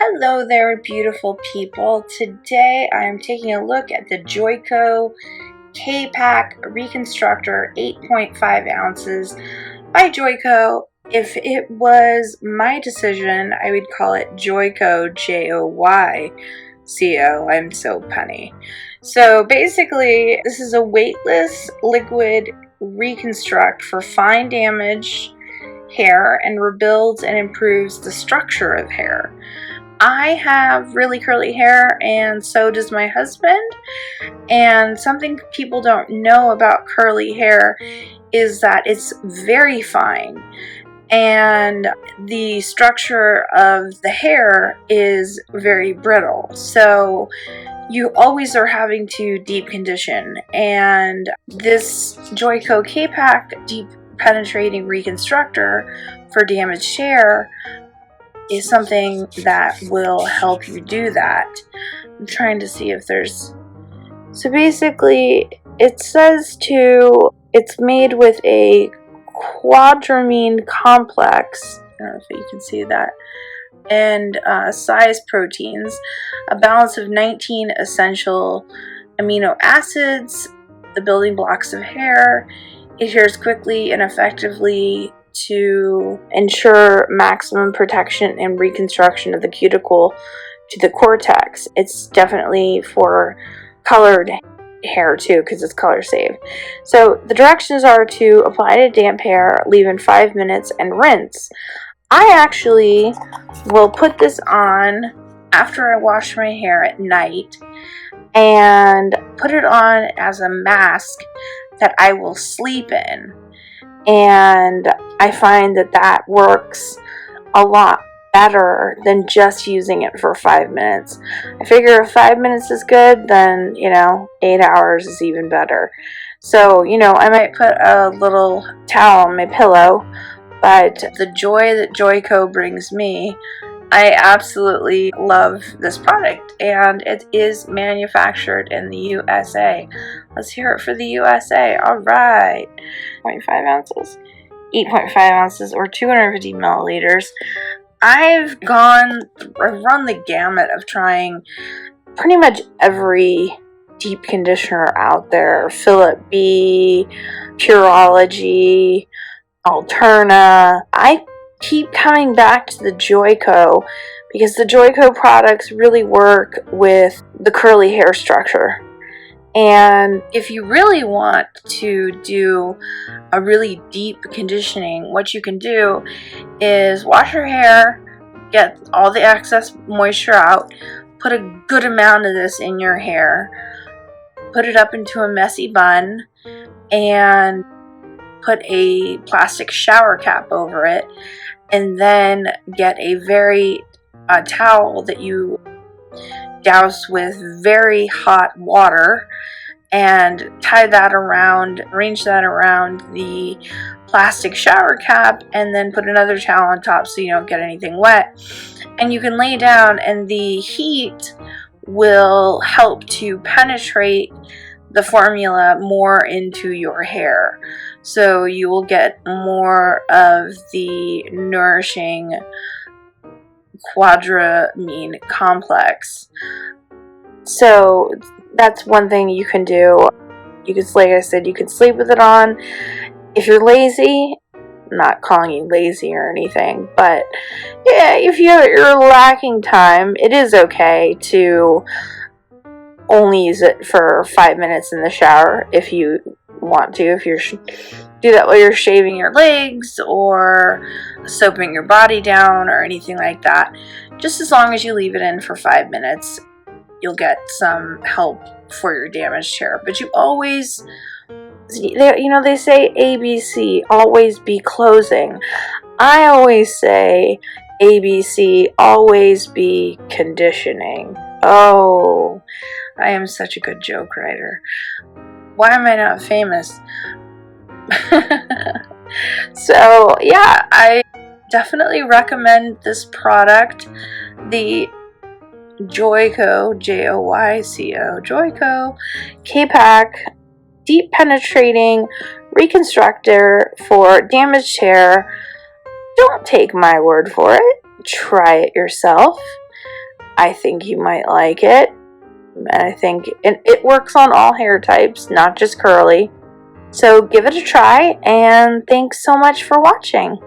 Hello there, beautiful people. Today I am taking a look at the Joico K-PAK Reconstructor 8.5 ounces by Joico. If it was my decision, I would call it Joico, Joyco. I'm so punny. So basically, this is a weightless liquid reconstruct for fine damaged hair and rebuilds and improves the structure of hair. I have really curly hair, and so does my husband. And something people don't know about curly hair is that it's very fine, and the structure of the hair is very brittle. So you always are having to deep condition. And this Joico K-PAK deep penetrating reconstructor for damaged hair is something that will help you do that. I'm trying to see if there's... So basically, it says it's made with a Quadramine Complex. I don't know if you can see that. And size proteins, a balance of 19 essential amino acids, the building blocks of hair. It adheres quickly and effectively to ensure maximum protection and reconstruction of the cuticle to the cortex. It's definitely for colored hair too, because it's color safe. So the directions are to apply to damp hair, leave in 5 minutes, and rinse. I actually will put this on after I wash my hair at night and put it on as a mask that I will sleep in. And I find that works a lot better than just using it for 5 minutes. I figure if 5 minutes is good, then 8 hours is even better. So I might put a little towel on my pillow, but the joy that Joico brings me, I absolutely love this product, and it is manufactured in the USA. Let's hear it for the USA. All right. 0.5 ounces, 8.5 ounces, or 250 milliliters. I've run the gamut of trying pretty much every deep conditioner out there. Philip B, Pureology, Alterna. I keep coming back to the Joico because the Joico products really work with the curly hair structure. And if you really want to do a really deep conditioning, what you can do is wash your hair, get all the excess moisture out, put a good amount of this in your hair, put it up into a messy bun, and put a plastic shower cap over it, and then get a towel that you douse with very hot water and arrange that around the plastic shower cap, and then put another towel on top so you don't get anything wet. And you can lay down, and the heat will help to penetrate the formula more into your hair. So you will get more of the nourishing Quadramine Complex. So that's one thing you can do. You can, like I said, you can sleep with it on. If you're lazy, I'm not calling you lazy or anything, but yeah, if you're lacking time, it is okay to only use it for 5 minutes in the shower if you want to. If you do that while you're shaving your legs or soaping your body down or anything like that, just as long as you leave it in for 5 minutes, you'll get some help for your damaged hair. But you always, they say ABC, always be closing. I always say ABC, always be conditioning. Oh, I am such a good joke writer. Why am I not famous? So yeah, I definitely recommend this product, the Joico, Joyco, Joico K-PAK deep penetrating reconstructor for damaged hair. Don't take my word for it. Try it yourself. I think you might like it. And I think it works on all hair types, not just curly. So give it a try, and thanks so much for watching.